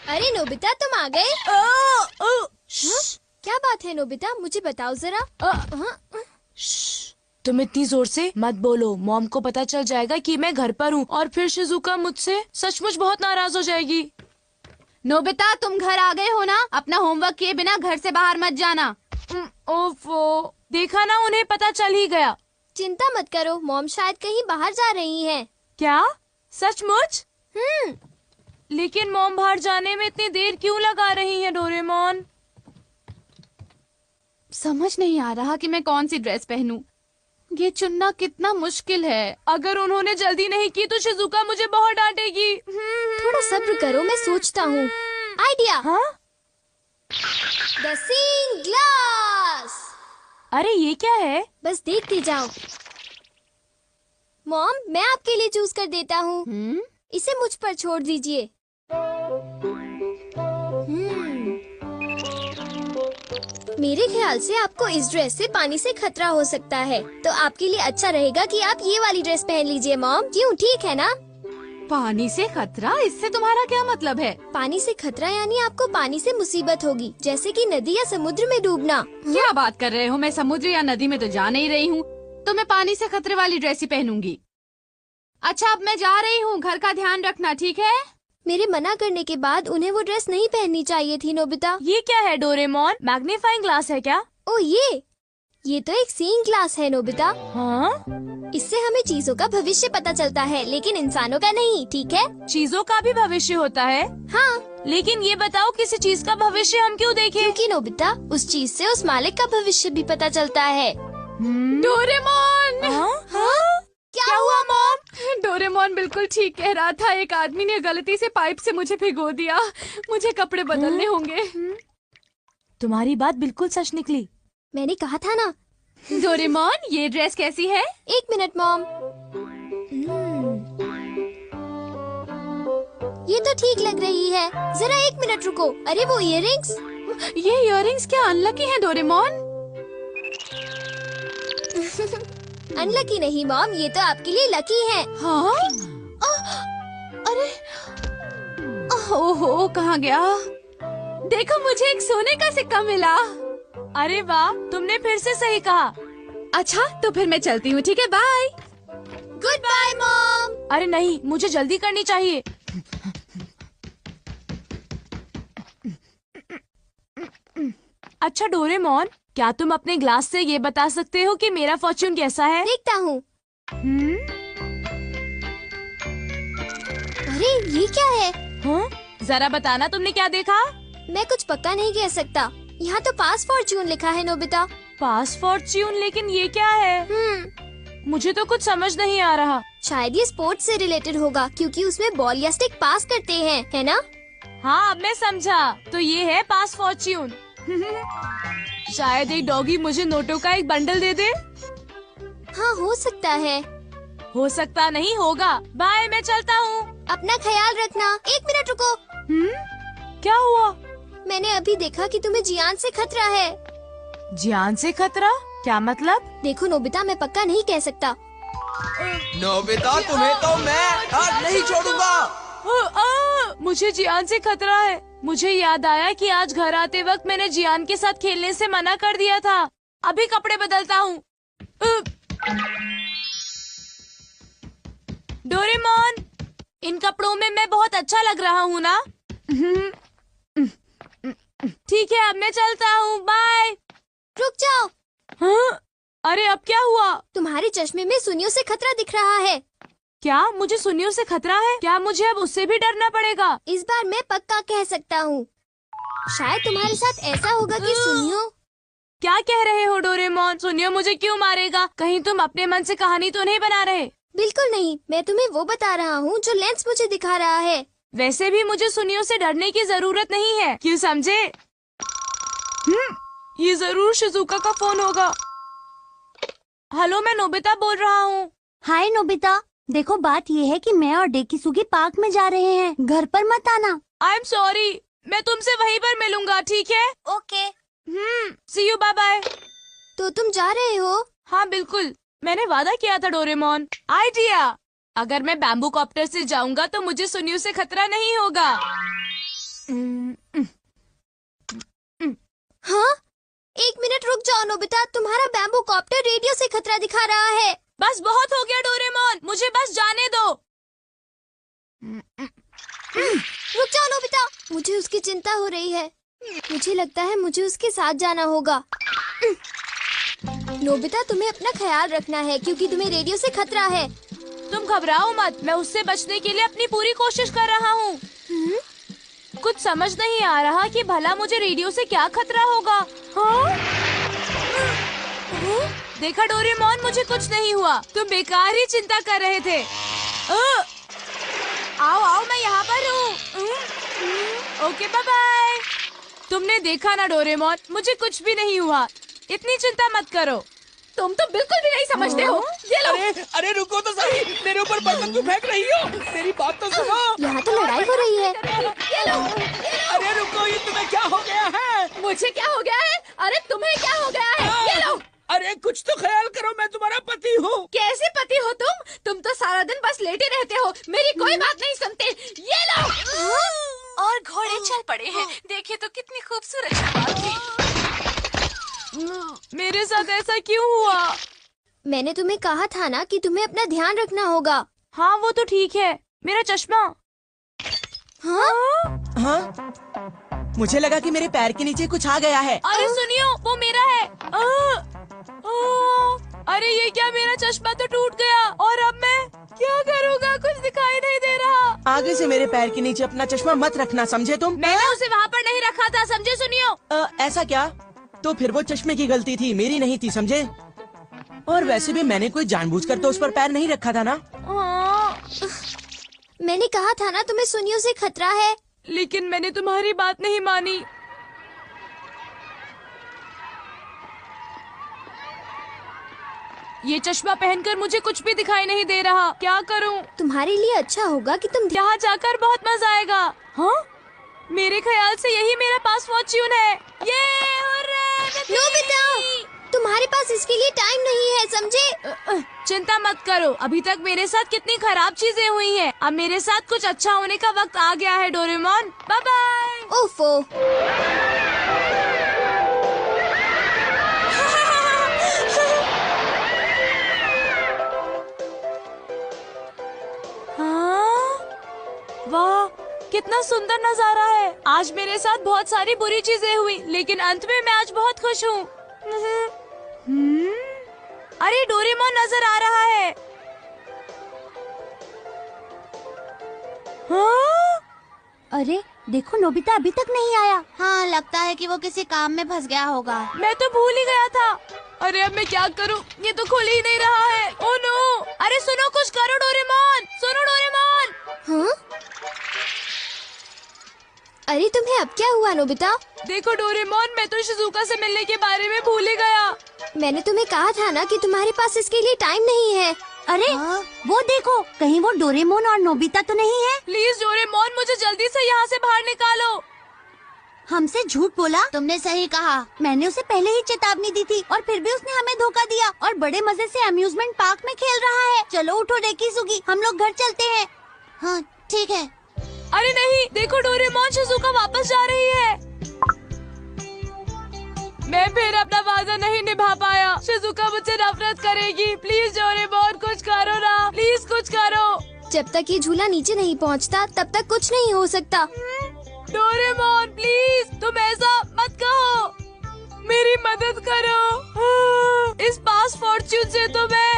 अरे नोबिता, तुम आ गए? हाँ? क्या बात है नोबिता, मुझे बताओ जरा। तुम इतनी जोर से मत बोलो, मॉम को पता चल जाएगा कि मैं घर पर हूँ और फिर शिजुका मुझसे सचमुच बहुत नाराज हो जाएगी। नोबिता, तुम घर आ गए हो ना? अपना होमवर्क किए बिना घर से बाहर मत जाना। ओफो, देखा ना, उन्हें पता चल ही गया। चिंता मत करो, मॉम शायद कहीं बाहर जा रही हैं। क्या? सचमुच? लेकिन मॉम बाहर जाने में इतनी देर क्यों लगा रही है डोरेमोन? समझ नहीं आ रहा कि मैं कौन सी ड्रेस पहनूं। ये चुनना कितना मुश्किल है। अगर उन्होंने जल्दी नहीं की तो शिजुका मुझे बहुत डांटेगी। थोड़ा सब्र करो, मैं सोचता हूँ। आइडिया। हाँ? The scene glass. अरे ये क्या है? बस देखते जाओ। मॉम, मैं आपके लिए चूज कर देता हूँ। इसे मुझ पर छोड़ दीजिए। मेरे ख्याल से आपको इस ड्रेस से पानी से खतरा हो सकता है, तो आपके लिए अच्छा रहेगा कि आप ये वाली ड्रेस पहन लीजिए मॉम। क्यों, ठीक है ना? पानी से खतरा? इससे तुम्हारा क्या मतलब है? पानी से खतरा यानी आपको पानी से मुसीबत होगी, जैसे कि नदी या समुद्र में डूबना। क्या बात कर रहे हो? मैं समुद्र या नदी में तो जा नहीं रही हूँ, तो मैं पानी से खतरे वाली ड्रेस ही पहनूंगी। अच्छा, अब मैं जा रही हूँ, घर का ध्यान रखना, ठीक है? मेरे मना करने के बाद उन्हें वो ड्रेस नहीं पहननी चाहिए थी नोबिता। ये क्या है डोरेमोन? मैग्नीफाइंग ग्लास है क्या? ओ ये तो एक सीइंग ग्लास है नोबिता। हाँ? इससे हमें चीजों का भविष्य पता चलता है, लेकिन इंसानों का नहीं, ठीक है? चीजों का भी भविष्य होता है? हाँ। लेकिन ये बताओ, किसी चीज का भविष्य हम क्यों देखें? क्योंकि नोबिता, उस चीज से उस मालिक का भविष्य भी पता चलता है। डोरेमोन! हाँ? क्या हुआ मॉम? डोरेमोन बिल्कुल ठीक कह रहा था। एक आदमी ने गलती से पाइप से मुझे भिगो दिया। मुझे कपड़े बदलने होंगे। तुम्हारी बात बिल्कुल सच निकली। मैंने कहा था ना। डोरेमोन, ये ड्रेस कैसी है? एक मिनट मॉम। ये तो ठीक लग रही है। जरा एक मिनट रुको। अरे वो इयररिंग्स। ये इयररिंग्स क्या अनलकी हैं डोरेमोन? अनलकी नहीं मॉम, ये तो आपके लिए लकी है। हाँ? अरे ओहो, कहाँ गया? देखो, मुझे एक सोने का सिक्का मिला। अरे वाह, तुमने फिर से सही कहा। अच्छा, तो फिर मैं चलती हूँ, ठीक है? बाय। Good bye mom. अरे नहीं, मुझे जल्दी करनी चाहिए। अच्छा डोरेमोन, क्या तुम अपने ग्लास से ये बता सकते हो कि मेरा फॉर्च्यून कैसा है? देखता हूँ। अरे ये क्या है? हाँ? जरा बताना, तुमने क्या देखा? मैं कुछ पक्का नहीं कह सकता। यहाँ तो पास फॉर्च्यून लिखा है नोबिता। पास फॉर्च्यून? लेकिन ये क्या है? मुझे तो कुछ समझ नहीं आ रहा। शायद ये स्पोर्ट्स से रिलेटेड होगा, क्योंकि उसमें बॉल या स्टिक पास करते हैं, है ना? हाँ, अब मैं समझा। तो ये है पास फॉर्च्यून। शायद एक डॉगी मुझे नोटों का एक बंडल दे दे। हाँ, हो सकता है। हो सकता नहीं, होगा। बाय, मैं चलता हूँ। अपना ख्याल रखना। एक मिनट रुको। क्या हुआ? मैंने अभी देखा कि तुम्हें जियान से खतरा है। जियान से खतरा? क्या मतलब? देखो नोबिता, मैं पक्का नहीं कह सकता। नोबिता, तुम्हें तो मैं आज नहीं छोड़ूंगा। मुझे जियान से खतरा है। मुझे याद आया कि आज घर आते वक्त मैंने जियान के साथ खेलने से मना कर दिया था। अभी कपड़े बदलता हूँ। डोरेमोन, इन कपड़ों में मैं बहुत अच्छा लग रहा हूँ ना? ठीक है, अब मैं चलता हूँ। बाय। रुक जाओ। हाँ? अरे अब क्या हुआ? तुम्हारे चश्मे में सुनियों से खतरा दिख रहा है। क्या मुझे सुनियों से खतरा है? क्या मुझे अब उससे भी डरना पड़ेगा? इस बार मैं पक्का कह सकता हूँ। शायद तुम्हारे साथ ऐसा होगा कि सुनियो। क्या कह रहे हो डोरेमोन? सुनियो मुझे क्यों मारेगा? कहीं तुम अपने मन से कहानी तो नहीं बना रहे? बिल्कुल नहीं, मैं तुम्हें वो बता रहा हूँ जो लेंस मुझे दिखा रहा है। वैसे भी मुझे सुनियों से डरने की जरूरत नहीं है, क्यों समझे? ये जरूर शिजुका का फोन होगा। हेलो, मैं नोबिता बोल रहा हूँ। हाय नोबिता, देखो बात ये है कि मैं और डेकिसुगी पार्क में जा रहे हैं, घर पर मत आना। आई एम सॉरी, मैं तुमसे वहीं पर मिलूंगा, ठीक है? Okay. See you, bye bye. तो तुम जा रहे हो? हाँ बिल्कुल, मैंने वादा किया था डोरेमोन। आइडिया, अगर मैं बैम्बू कॉप्टर से जाऊंगा तो मुझे सुनियों से खतरा नहीं होगा। नोबिता, तुम्हारा बैम्बू कॉप्टर रेडियो से खतरा दिखा रहा है। बस बहुत हो गया डोरेमोन, मुझे बस जाने दो। रुक जाओ नोबिता, मुझे उसकी चिंता हो रही है। मुझे लगता है मुझे उसके साथ जाना होगा। नोबिता, तुम्हें अपना ख्याल रखना है क्योंकि तुम्हें रेडियो से खतरा है। तुम घबराओ मत, मैं उससे बचने के लिए अपनी पूरी कोशिश कर रहा हूँ। कुछ समझ नहीं आ रहा कि भला मुझे रेडियो से क्या खतरा होगा। हाँ? देखा डोरेमोन, मुझे कुछ नहीं हुआ, तुम बेकार ही चिंता कर रहे थे। आओ आओ, मैं यहाँ पर हूँ। Okay, bye bye. तुमने देखा ना डोरेमोन, मुझे कुछ भी नहीं हुआ, इतनी चिंता मत करो। तुम तो बिल्कुल भी नहीं समझते हो। ये लो। अरे रुको तो सही, मेरे ऊपर बर्तन क्यों फेंक रही हो? मेरी बात तो सुनो। यहाँ तो लड़ाई हो रही है। ये लो। अरे रुको, ये तुम्हें क्या हो गया है? मुझे क्या हो गया है? अरे तुम्हें क्या हो गया है? ये लो। अरे कुछ तो ख्याल करो, मैं तुम्हारा पति हूँ। कैसे पति हो तुम? तुम तो सारा दिन बस लेटे रहते हो, मेरी कोई बात नहीं सुनते। ये लो। और घोड़े चल पड़े हैं, देखिए तो कितनी खूबसूरत शुरुआत थी। मेरे साथ ऐसा क्यों हुआ? मैंने तुम्हें कहा था ना कि तुम्हें अपना ध्यान रखना होगा। हाँ वो तो ठीक है, मेरा चश्मा। हाँ? हाँ? मुझे लगा कि मेरे पैर के नीचे कुछ आ गया है। अरे सुनियो, वो मेरा है। अरे ये क्या, मेरा चश्मा तो टूट गया और अब मैं क्या करूँगा? कुछ दिखाई नहीं दे रहा। आगे से मेरे पैर के नीचे अपना चश्मा मत रखना, समझे तुम? मैंने उसे वहाँ पर नहीं रखा था, समझे? सुनियो। ऐसा क्या? तो फिर वो चश्मे की गलती थी, मेरी नहीं थी, समझे? और वैसे भी मैंने कोई जानबूझकर तो उस पर पैर नहीं रखा था ना। मैंने कहा था ना तुम्हें सुनियो से खतरा है। लेकिन मैंने तुम्हारी बात नहीं मानी। ये चश्मा पहनकर मुझे कुछ भी दिखाई नहीं दे रहा, क्या करूं? तुम्हारे लिए अच्छा होगा कि तुम यहाँ जाकर बहुत मजा आएगा। हाँ? मेरे ख्याल से यही मेरा पास फॉर्च्यून है। ये नोबिता, तुम्हारे पास इसके लिए टाइम नहीं है, समझे? चिंता मत करो, अभी तक मेरे साथ कितनी खराब चीजें हुई हैं। अब मेरे साथ कुछ अच्छा होने का वक्त आ गया है डोरेमोन। Bye bye. ओफो। हाँ? वाह, कितना सुंदर नजारा है। आज मेरे साथ बहुत सारी बुरी चीजें हुई, लेकिन अंत में मैं आज बहुत खुश हूँ। अरे डोरेमोन नजर आ रहा है। हाँ? अरे देखो, नोबिता अभी तक नहीं आया। हाँ, लगता है कि वो किसी काम में फंस गया होगा। मैं तो भूल ही गया था। अरे अब मैं क्या करूं? ये तो खुल ही नहीं रहा है। Oh no! अरे सुनो, कुछ करो डोरेमोन, सुनो डोरेमोन। हाँ? अरे तुम्हें अब क्या हुआ नोबिता? देखो डोरेमोन, मैं तो शिजुका से मिलने के बारे में भूल ही गया। मैंने तुम्हें कहा था ना कि तुम्हारे पास इसके लिए टाइम नहीं है। अरे वो देखो, कहीं वो डोरेमोन और नोबिता तो नहीं है? प्लीज डोरेमोन, मुझे जल्दी से यहाँ से बाहर निकालो। हमसे झूठ बोला? तुमने सही कहा, मैंने उसे पहले ही चेतावनी दी थी और फिर भी उसने हमें धोखा दिया और बड़े मजे से अम्यूजमेंट पार्क में खेल रहा है। चलो उठो डेकिसुगी, हम लोग घर चलते हैं। हाँ ठीक है। अरे नहीं, देखो डोरेमोन, शिजुका वापस जा रही है। मैं फिर अपना वादा नहीं निभा पाया। शिजुका मुझसे नफरत करेगी। प्लीज डोरेमोन, कुछ करो ना, प्लीज कुछ करो। जब तक ये झूला नीचे नहीं पहुंचता, तब तक कुछ नहीं हो सकता। डोरेमोन प्लीज, तुम ऐसा मत कहो, मेरी मदद करो। इस पास फॉर्च्यून से तो मैं